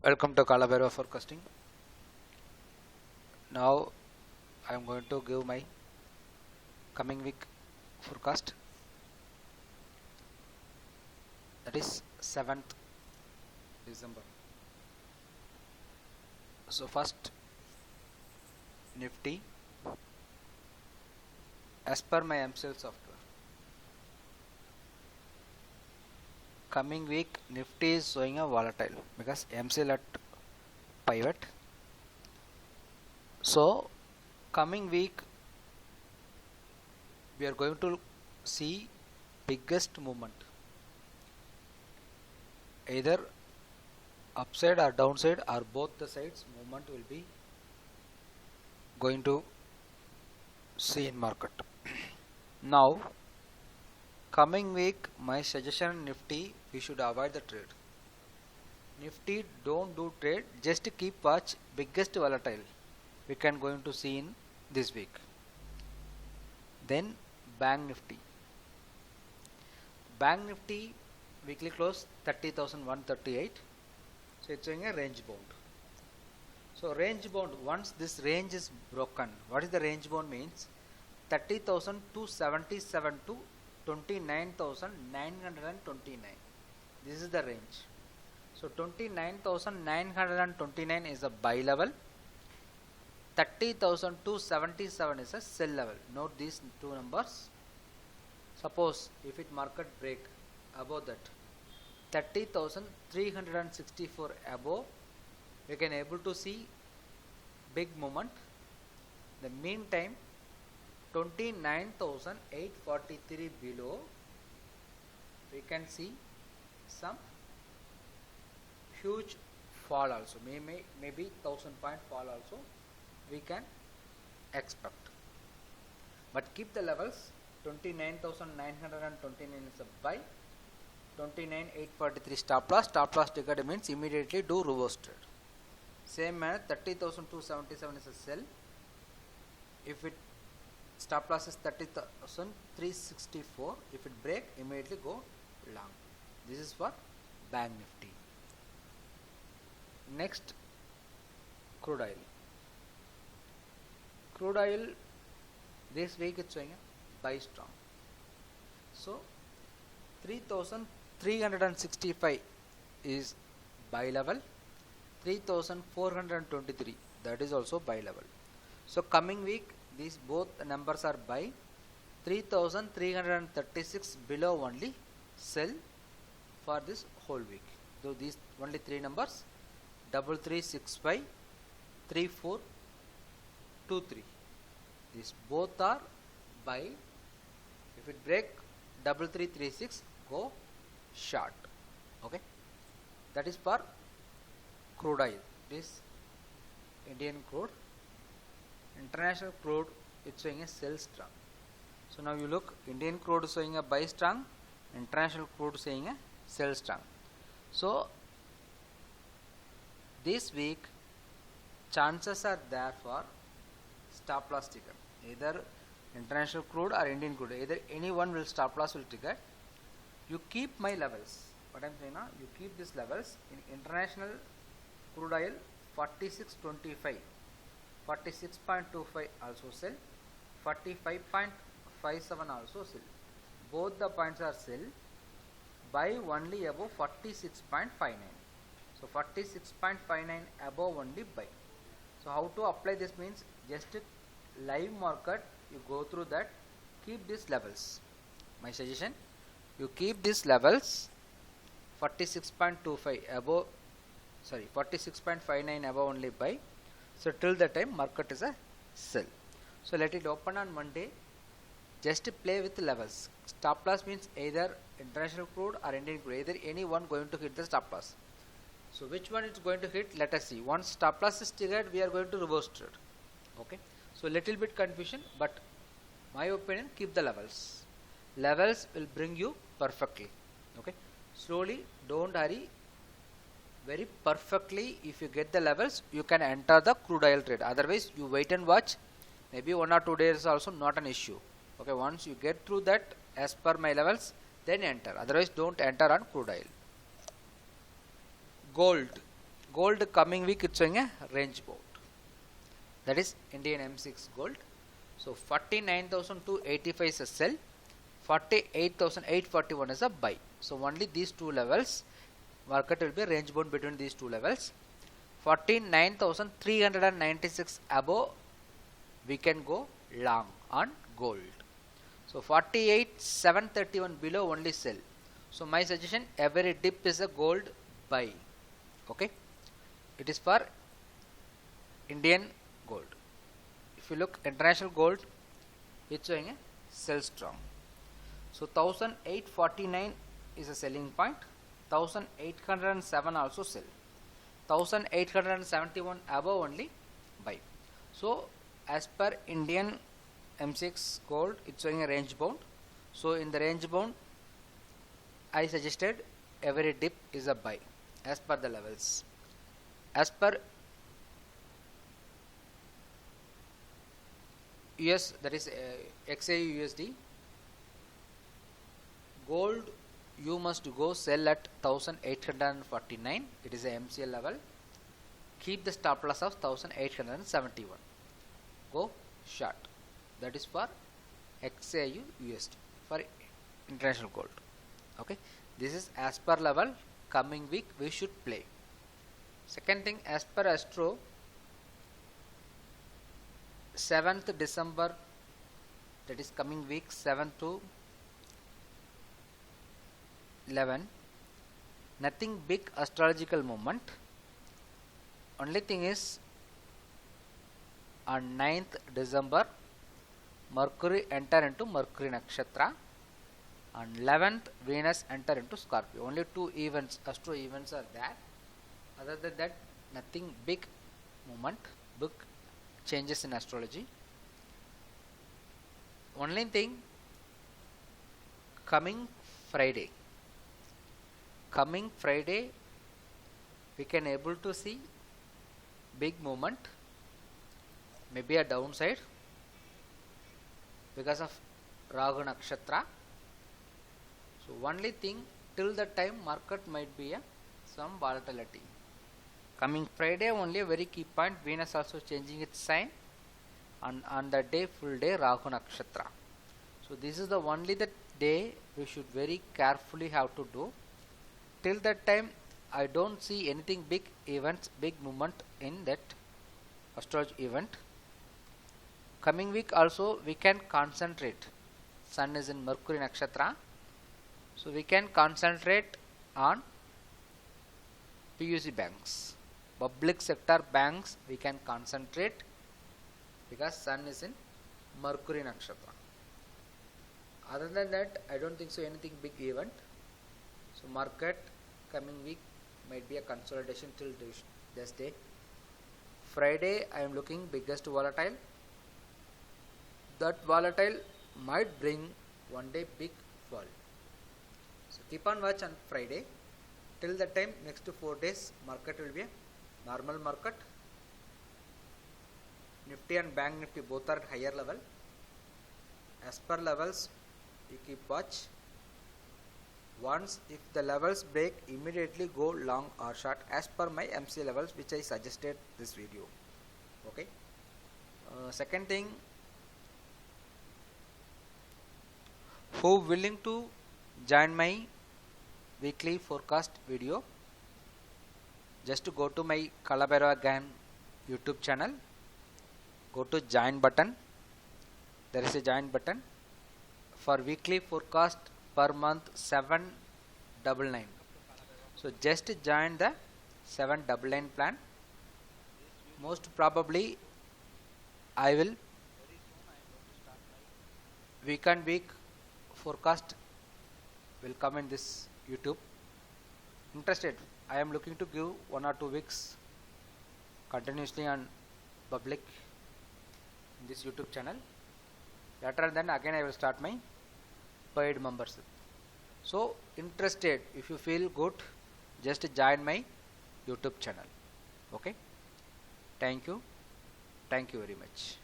Welcome to Kalabhairava forecasting. Now I am going to give my coming week forecast, that is 7th December. So first Nifty, as per my MCL software, coming week Nifty is showing a volatile because MCL at pivot. So coming week we are going to see biggest movement, either upside or downside or both the sides movement will be going to see in market. Now coming week my suggestion, Nifty we should avoid the trade. Nifty don't do trade, just keep watch biggest volatile we can going to see in this week. Then Bank Nifty weekly close 30,138, so it's showing a range bound. So range bound, once this range is broken, what is the range bound means? 30,277 to 29,929, this is the range. So 29,929 is a buy level, 30,277 is a sell level. Note these two numbers. Suppose if it market break above that 30,364 above, we can able to see big movement. The meantime 29,843 below we can see some huge fall also, maybe 1,000 point fall also we can expect, but keep the levels. 29,929 is a buy, 29,843 stop loss triggered means immediately do reverse trade. Same manner 30,277 is a sell, if it stop loss is 30,364, if it break immediately go long. This is for Bank Nifty. Next, crude oil this week it's showing a buy strong. So 3,365 is buy level, 3,423 that is also buy level. So coming week these both numbers are buy, 3,336 below only sell for this whole week. So these only three numbers, 3365, 3423, these both are buy. If it break 3336 go short. Okay, that is for crude oil. This Indian crude. International crude it's showing a sell strong. So now you look, Indian crude showing a buy strong, international crude showing a sell strong. So this week chances are there for stop loss trigger, either international crude or Indian crude, either any one will stop loss will trigger. You keep my levels, what I am saying now, you keep these levels. In international crude oil 46.25, 46.25 also sell, 45.57 also sell, both the points are sell, buy only above 46.59. So 46.59 above only buy. So how to apply this means, just live market you go through that, keep these levels. My suggestion, you keep these levels 46.25 above, 46.59 above only buy. So till the time market is a sell. So let it open on Monday, just play with levels. Stop loss means either international crude or Indian crude, either any one going to hit the stop loss. So which one is going to hit, let us see. Once stop loss is triggered we are going to reverse trade. Okay, so little bit confusion, but my opinion, keep the levels. Levels will bring you perfectly. Okay, slowly, don't hurry, very perfectly. If you get the levels you can enter the crude oil trade, otherwise you wait and watch, maybe 1 or 2 days also not an issue. Okay, once you get through that as per my levels, then enter, otherwise don't enter on crude oil. Gold gold coming week it's showing a range bound, that is Indian M6 gold. So 49,285 is a sell, 48,841 is a buy. So only these two levels, market will be range bound between these two levels. 49,396 above we can go long on gold. So 48,731 below only sell. So my suggestion, every dip is a gold buy. Okay, it is for Indian gold. If you look international gold, it's showing a sell strong. So 1849 is a selling point, 1807 also sell, 1871 above only buy. So as per Indian M6 gold, it's showing a range bound. So in the range bound, I suggested every dip is a buy as per the levels. As per US, that is XAU USD, gold you must go sell at 1849. It is a MCL level. Keep the stop loss of 1871. Go short. That is for XAU USD for international gold. Okay, this is as per level. Coming week we should play. Second thing, as per Astro, 7th December, that is coming week 7 to 11, nothing big astrological movement. Only thing is on 9th December Mercury enter into Mercury Nakshatra, on 11th Venus enter into Scorpio. Only two events, astro events are there. Other than that, nothing big movement, big changes in astrology. Only thing, coming Friday we can able to see big movement, maybe a downside because of Rahu Nakshatra. So only thing, till the time market might be some volatility. Coming Friday only a very key point, Venus also changing its sign, and on the day, full day, Rahu Nakshatra. So this is the only the day we should very carefully have to do. Till that time I don't see anything big events, big movement in that astrology event. Coming week also we can concentrate. Sun is in Mercury Nakshatra, so we can concentrate on PUC banks, public sector banks we can concentrate because Sun is in Mercury Nakshatra. Other than that, I don't think so anything big event. So market coming week might be a consolidation till this day. Friday I am looking biggest volatile. That volatile might bring one day big fall. So keep on watch on Friday. Till the time, next 4 days market will be a normal market. Nifty and Bank Nifty both are at higher level. As per levels, you keep watch. Once if the levels break, immediately go long or short as per my MC levels which I suggested this video. Okay. Second thing, who willing to join my weekly forecast video, just to go to my Kalabhairava Gan YouTube channel, go to join button. There is a join button for weekly forecast per month 799. So just join the 799 plan. Most probably I will week and week forecast will come in this YouTube. Interested? I am looking to give 1 or 2 weeks continuously on public in this YouTube channel. Later then again I will start my paid membership. So interested, if you feel good, just join my YouTube channel. Okay. Thank you very much.